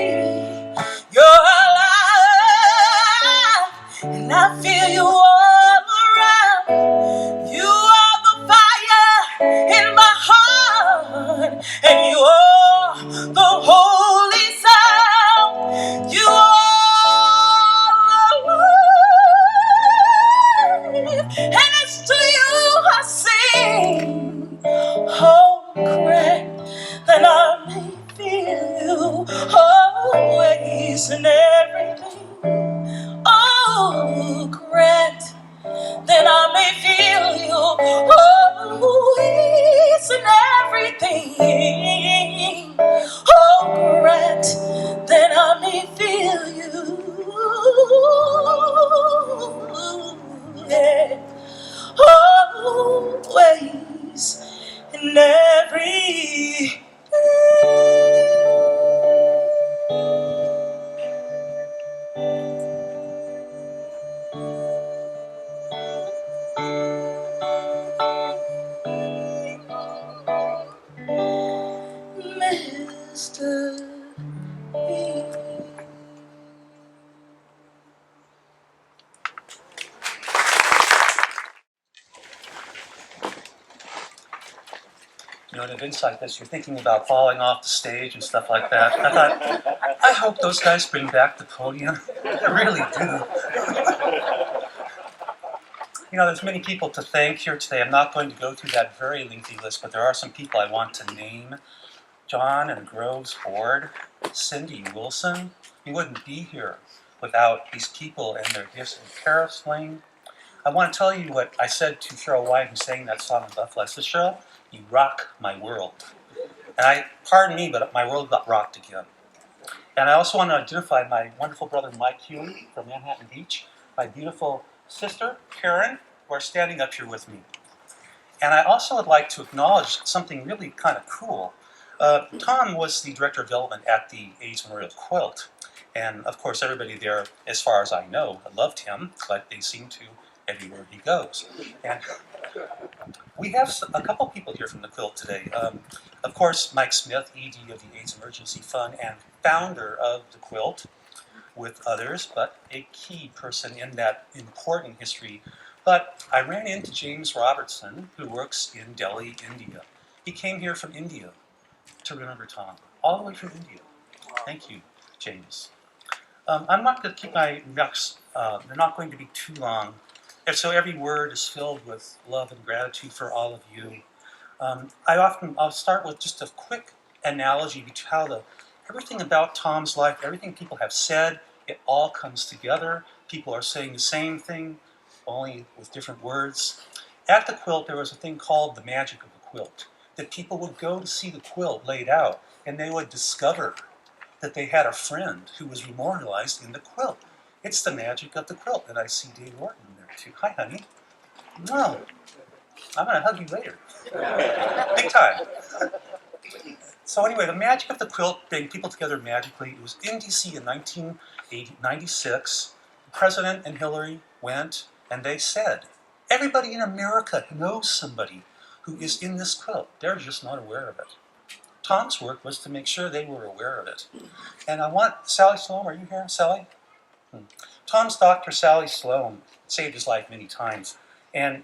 you're alive, and I feel you all around. You are the fire in my heart, and you are the holy sound. You are alive, and it's to you I sing. Oh, grant that I may feel you always and everything. Oh, grant that I may feel you always and everything. Oh, grant that I may feel you, yeah, always and everything. Mr. You know, at events like this, you're thinking about falling off the stage and stuff like that. I thought, I hope those guys bring back the podium. I really do. You know, there's many people to thank here today. I'm not going to go through that very lengthy list, but there are some people I want to name. John and Grove's board, Cindy Wilson. You wouldn't be here without these people and their gifts. And Paris Lane. I want to tell you what I said to Cheryl White, who sang that song in Buffalo. I said, Cheryl, you rock my world. And pardon me, but my world got rocked again. And I also want to identify my wonderful brother, Mike Huey from Manhattan Beach, my beautiful sister, Karen, who are standing up here with me. And I also would like to acknowledge something really kind of cool. Thom was the director of development at the AIDS Memorial Quilt. And of course, everybody there, as far as I know, loved him, but they seem to everywhere he goes. And we have a couple people here from the quilt today. Of course, Mike Smith, ED of the AIDS Emergency Fund and founder of the quilt, with others, but a key person in that important history. But I ran into James Robertson, who works in Delhi, India. He came here from India to remember Thom, all the way from India. Thank you, James. I'm not going to keep my remarks, they're not going to be too long. And so every word is filled with love and gratitude for all of you. I'll start with just a quick analogy to how everything about Thom's life, everything people have said, it all comes together. People are saying the same thing, only with different words. At the quilt, there was a thing called the magic of the quilt, that people would go to see the quilt laid out, and they would discover that they had a friend who was memorialized in the quilt. It's the magic of the quilt. And I see Dave Orton there too. Hi, honey. No, I'm gonna hug you later. Big time. So anyway, the magic of the quilt bringing people together magically. It was in DC in 1996. The president and Hillary went and they said, everybody in America knows somebody who is in this quilt. They're just not aware of it. Tom's work was to make sure they were aware of it. And I want, Sally Sloan, are you here, Sally? Tom's doctor, Sally Sloan, saved his life many times. And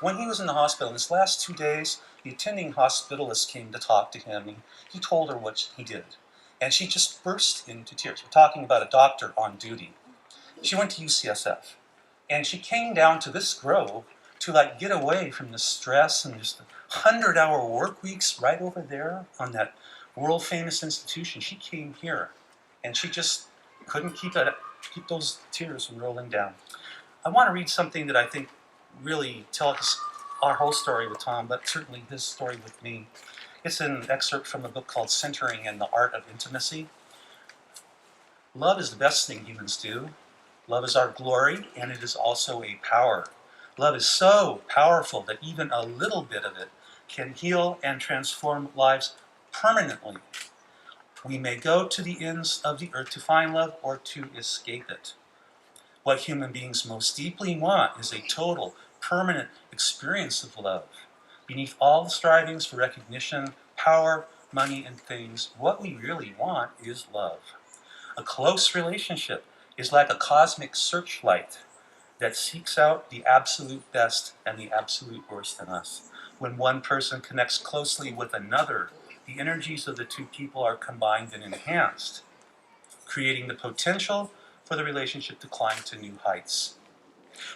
when he was in the hospital, in his last 2 days, the attending hospitalist came to talk to him, and he told her what he did. And she just burst into tears. We're talking about a doctor on duty. She went to UCSF, and she came down to this grove to like get away from the stress and just the 100-hour work weeks right over there on that world-famous institution. She came here, and she just couldn't keep those tears from rolling down. I want to read something that I think really tells our whole story with Tom, but certainly his story with me. It's an excerpt from a book called Centering and the Art of Intimacy. Love is the best thing humans do. Love is our glory, and it is also a power. Love is so powerful that even a little bit of it can heal and transform lives permanently. We may go to the ends of the earth to find love or to escape it. What human beings most deeply want is a total, permanent experience of love. Beneath all the strivings for recognition, power, money, and things, what we really want is love. A close relationship is like a cosmic searchlight that seeks out the absolute best and the absolute worst in us. When one person connects closely with another, the energies of the two people are combined and enhanced, creating the potential for the relationship to climb to new heights.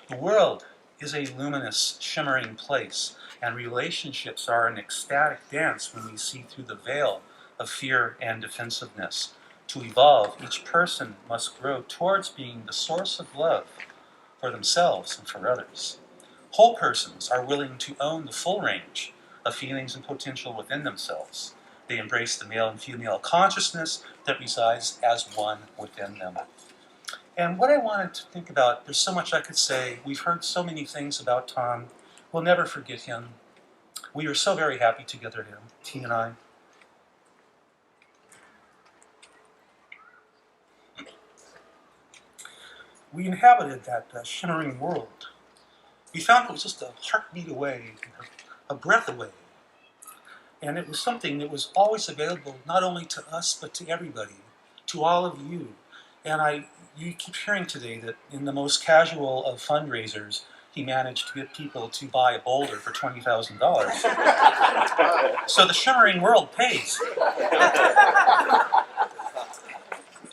The world is a luminous, shimmering place, and relationships are an ecstatic dance when we see through the veil of fear and defensiveness. To evolve, each person must grow towards being the source of love for themselves and for others. Whole persons are willing to own the full range of feelings and potential within themselves. They embrace the male and female consciousness that resides as one within them. And what I wanted to think about, there's so much I could say. We've heard so many things about Tom. We'll never forget him. We were so very happy together, he and I. We inhabited that shimmering world. We found it was just a heartbeat away, a breath away. And it was something that was always available, not only to us, but to everybody, to all of you. And you keep hearing today that in the most casual of fundraisers, he managed to get people to buy a boulder for $20,000. So the shimmering world pays.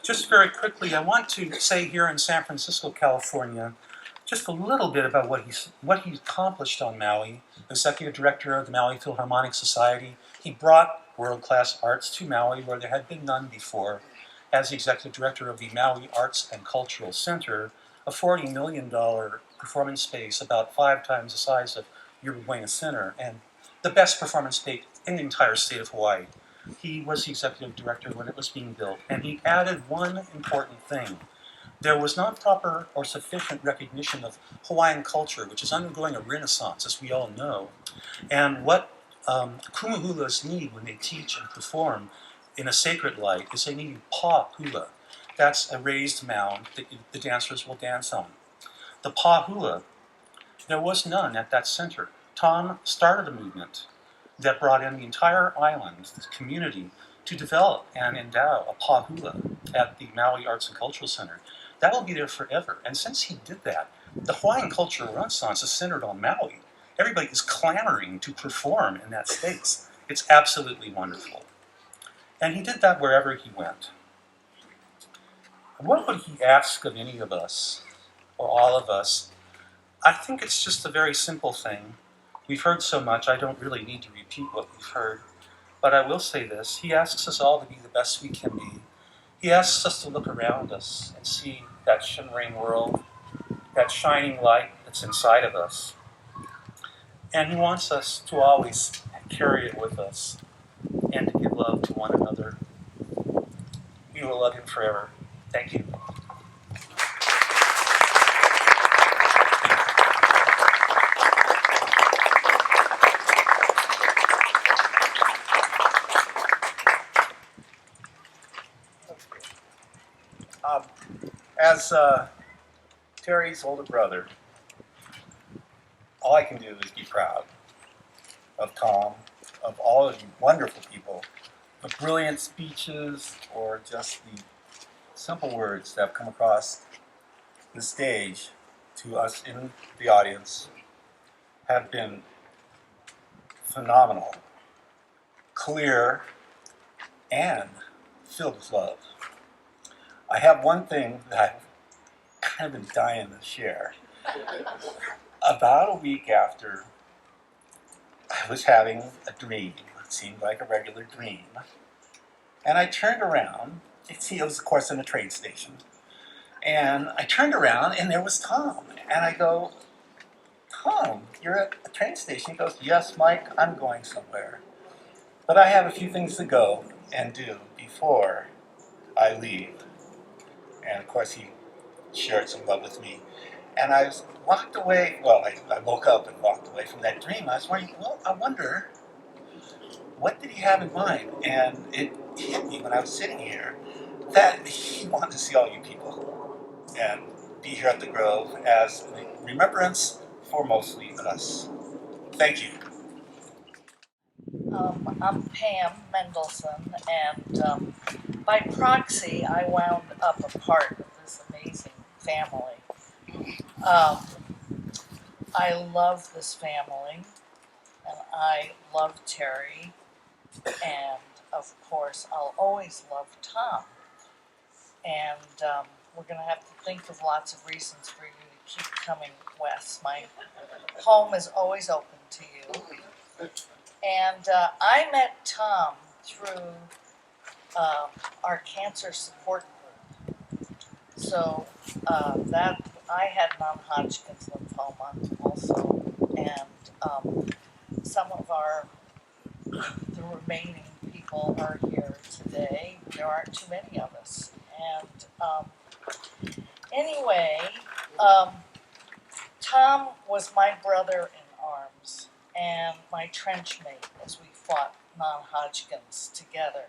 Just very quickly, I want to say here in San Francisco, California, just a little bit about what he accomplished on Maui. Executive director of the Maui Philharmonic Society, he brought world-class arts to Maui where there had been none before. As the executive director of the Maui Arts and Cultural Center, a $40 million performance space, about 5 times the size of Yerba Buena Center, and the best performance space in the entire state of Hawaii. He was the executive director when it was being built, and he added one important thing. There was not proper or sufficient recognition of Hawaiian culture, which is undergoing a renaissance, as we all know. And what kumuhulas need when they teach and perform in a sacred light is they need pa hula. That's a raised mound that the dancers will dance on. The pa hula, there was none at that center. Thom started a movement that brought in the entire island, the community, to develop and endow a pa hula at the Maui Arts and Cultural Center. That will be there forever. And since he did that, the Hawaiian cultural renaissance is centered on Maui. Everybody is clamoring to perform in that space. It's absolutely wonderful. And he did that wherever he went. What would he ask of any of us, or all of us? I think it's just a very simple thing. We've heard so much, I don't really need to repeat what we've heard. But I will say this, he asks us all to be the best we can be. He asks us to look around us and see that shimmering world, that shining light that's inside of us. And he wants us to always carry it with us and to give love to one another. We will love him forever. Thank you. As Terry's older brother, all I can do is be proud of Thom, of all of you wonderful people, the brilliant speeches or just the simple words that have come across the stage to us in the audience have been phenomenal, clear, and filled with love. I have one thing that I've kind of been dying to share. About a week after I was having a dream, it seemed like a regular dream, and I turned around, it was of course in a train station, and I turned around and there was Thom, and I go, Thom, you're at a train station? He goes, yes, Mike, I'm going somewhere, but I have a few things to go and do before I leave. And of course he shared some love with me. And I walked away, well, I woke up and walked away from that dream. I was wondering, well, I wonder, what did he have in mind? And it hit me when I was sitting here that he wanted to see all you people and be here at the Grove as a remembrance for mostly us. Thank you. I'm Pam Mendelson, and by proxy, I wound up a part of this amazing family. I love this family, and I love Terry, and of course, I'll always love Thom. And we're going to have to think of lots of reasons for you to keep coming west. My home is always open to you. And I met Thom through our cancer support group. So that I had non-Hodgkin's lymphoma also, and some of the remaining people are here today. There aren't too many of us, and anyway, Thom was my brother in arms and my trench mate as we fought non-Hodgkin's together.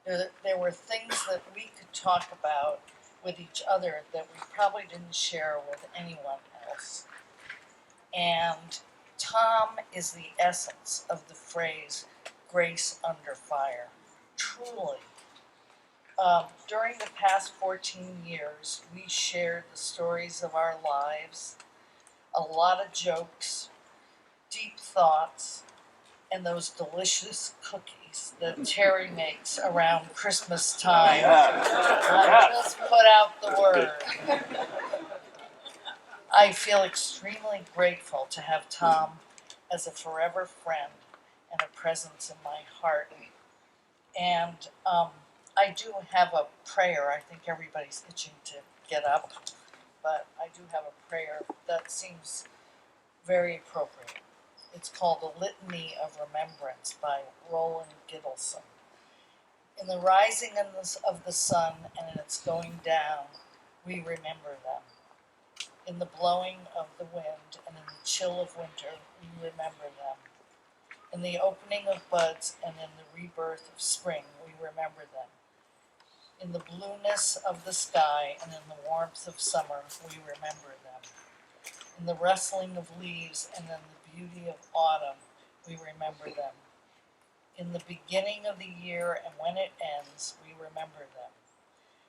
There were things that we could talk about with each other that we probably didn't share with anyone else. And Thom is the essence of the phrase grace under fire. Truly. During the past 14 years, we shared the stories of our lives, a lot of jokes, deep thoughts, and those delicious cookies that Terry makes around Christmas time. I just put out the word. I feel extremely grateful to have Thom as a forever friend and a presence in my heart. And I do have a prayer. I think everybody's itching to get up, but I do have a prayer that seems very appropriate. It's called The Litany of Remembrance by Roland Gittleson. In the rising of the sun and in its going down, we remember them. In the blowing of the wind and in the chill of winter, we remember them. In the opening of buds and in the rebirth of spring, we remember them. In the blueness of the sky and in the warmth of summer, we remember them. In the rustling of leaves and in the beauty of autumn, we remember them. In the beginning of the year and when it ends, we remember them.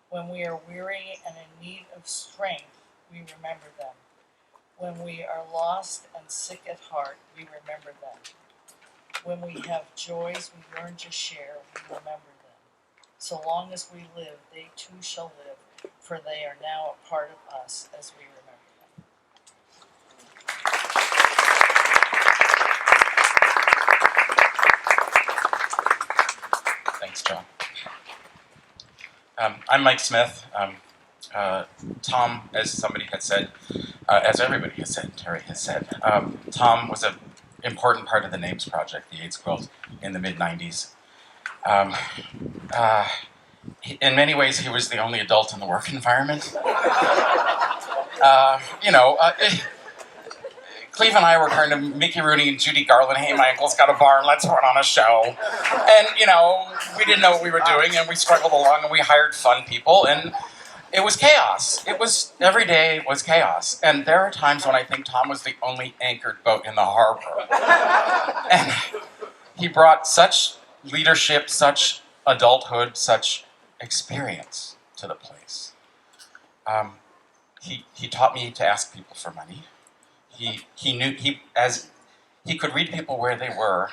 When we are weary and in need of strength, we remember them. When we are lost and sick at heart, we remember them. When we have joys we yearn to share, we remember them. So long as we live, they too shall live, for they are now a part of us as we remember them. Thanks, John. I'm Mike Smith. Thom, as somebody had said, as everybody has said, Terry has said, Thom was an important part of the NAMES project, the AIDS Quilt, in the mid-90s. In many ways, he was the only adult in the work environment. Cleve and I were kind of Mickey Rooney and Judy Garland. Hey, my uncle's got a barn, let's put on a show. And, we didn't know what we were doing, and we struggled along, and we hired fun people. And, it was chaos. It was, every day was chaos. And there are times when I think Thom was the only anchored boat in the harbor. And he brought such leadership, such adulthood, such experience to the place. He taught me to ask people for money. He knew, he could read people where they were,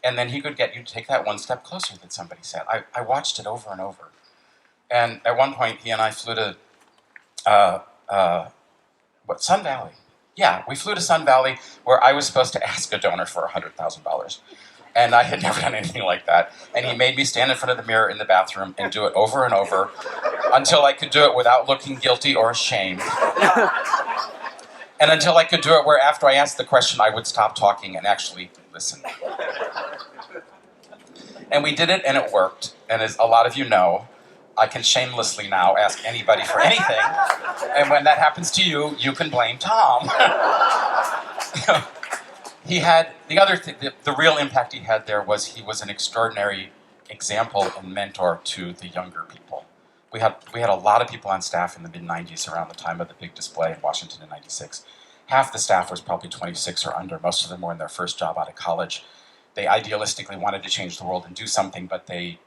and then he could get you to take that one step closer that somebody said. I watched it over and over. And at one point, he and I flew to Sun Valley. Yeah, we flew to Sun Valley, where I was supposed to ask a donor for $100,000. And I had never done anything like that. And he made me stand in front of the mirror in the bathroom and do it over and over until I could do it without looking guilty or ashamed. And until I could do it where after I asked the question, I would stop talking and actually listen. And we did it, and it worked. And as a lot of you know, I can shamelessly now ask anybody for anything. And when that happens to you, you can blame Thom. He had, the real impact he had there was he was an extraordinary example and mentor to the younger people. We had a lot of people on staff in the mid-90s around the time of the big display in Washington in '96. Half the staff was probably 26 or under. Most of them were in their first job out of college. They idealistically wanted to change the world and do something, but they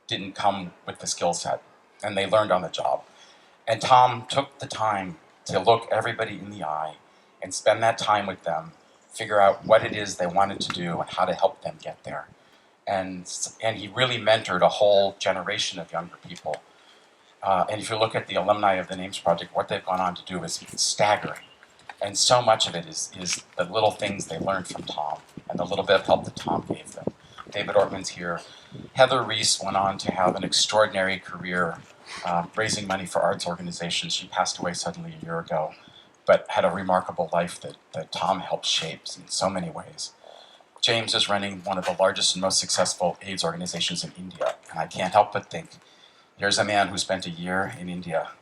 didn't come with the skill set, and they learned on the job. And Thom took the time to look everybody in the eye and spend that time with them, figure out what it is they wanted to do and how to help them get there. And he really mentored a whole generation of younger people. And if you look at the alumni of the Names Project, what they've gone on to do is staggering. And so much of it is the little things they learned from Thom and the little bit of help that Thom gave them. David Ortman's here. Heather Reese went on to have an extraordinary career raising money for arts organizations. She passed away suddenly a year ago, but had a remarkable life that Thom helped shape in so many ways. James is running one of the largest and most successful AIDS organizations in India, and I can't help but think, here's a man who spent a year in India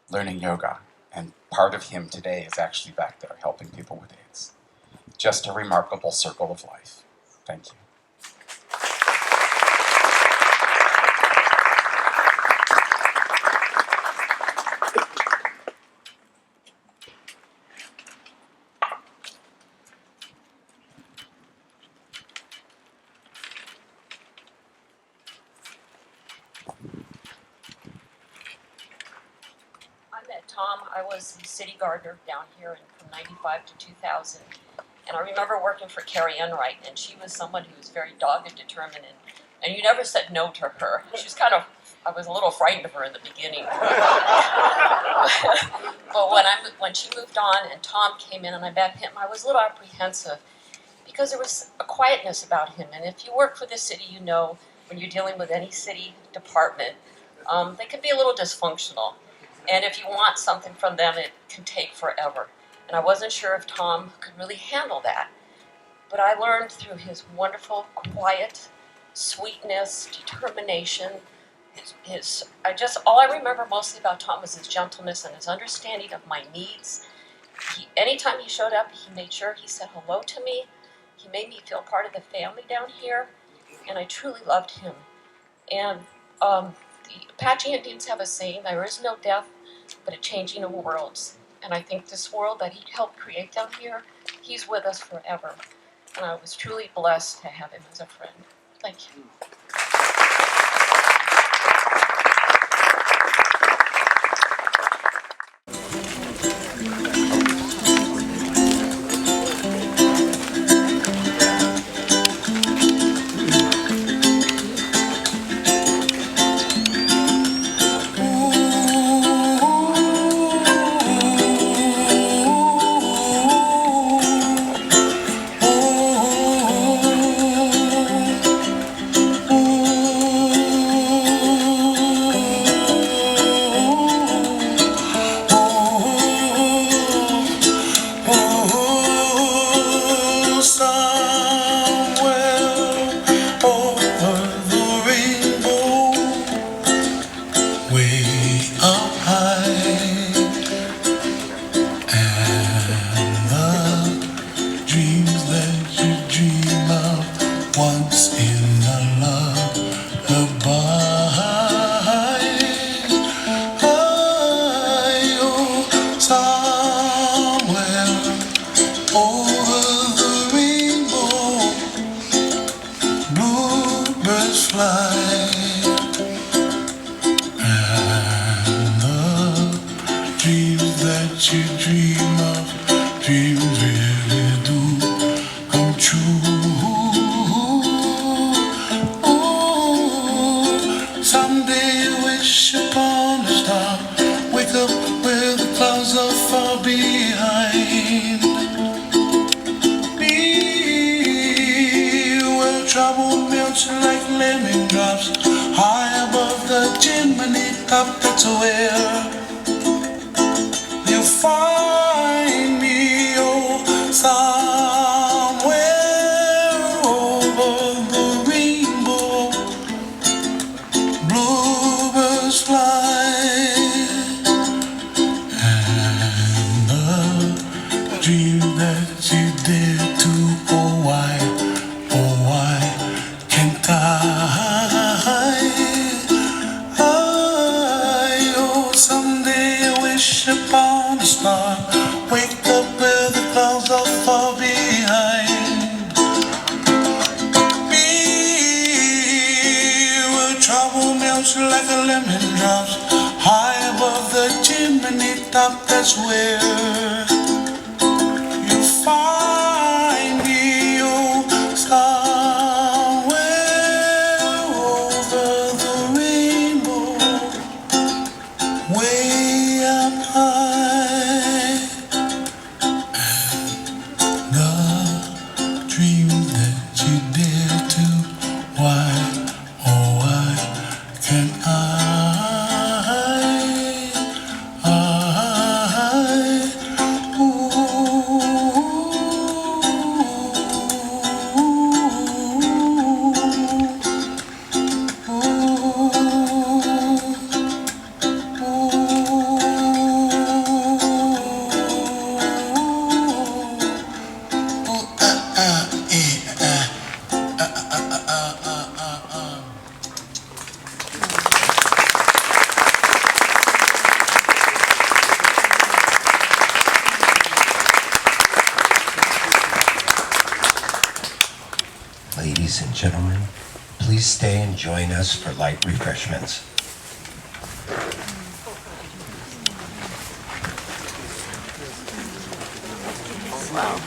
learning yoga, and part of him today is actually back there helping people with AIDS. Just a remarkable circle of life. Thank you. Thom, I was the city gardener down here from '95 to 2000. And I remember working for Carrie Enright, and she was someone who was very dogged and determined, and you never said no to her. She was I was a little frightened of her in the beginning. But when she moved on and Thom came in and I met him, I was a little apprehensive because there was a quietness about him. And if you work for the city, you know when you're dealing with any city department, they can be a little dysfunctional. And if you want something from them, it can take forever. And I wasn't sure if Thom could really handle that. But I learned through his wonderful, quiet, sweetness, determination, all I remember mostly about Thom was his gentleness and his understanding of my needs. Anytime he showed up, he made sure he said hello to me. He made me feel part of the family down here, and I truly loved him. And the Apache Indians have a saying, there is no death, but a changing of worlds. And I think this world that he helped create down here, he's with us forever. And I was truly blessed to have him as a friend. Thank you. Ooh, wish upon a star. Wake up where the clouds are far behind. Be where trouble melts like lemon drops. High above the chimney top, that's where you'll find me, oh, somewhere over the rainbow. Bluebirds fly, and the dream that you dare to, oh why can't I? Oh, someday I wish upon a star. Wake up where the clouds are far behind. Be where trouble melts like a lemon drops. High above the chimney top, that's where you find me, oh, somewhere over the rainbow, way up high. The dream that you dare to, why, oh why can't I? Ladies and gentlemen, please stay and join us for light refreshments. Wow.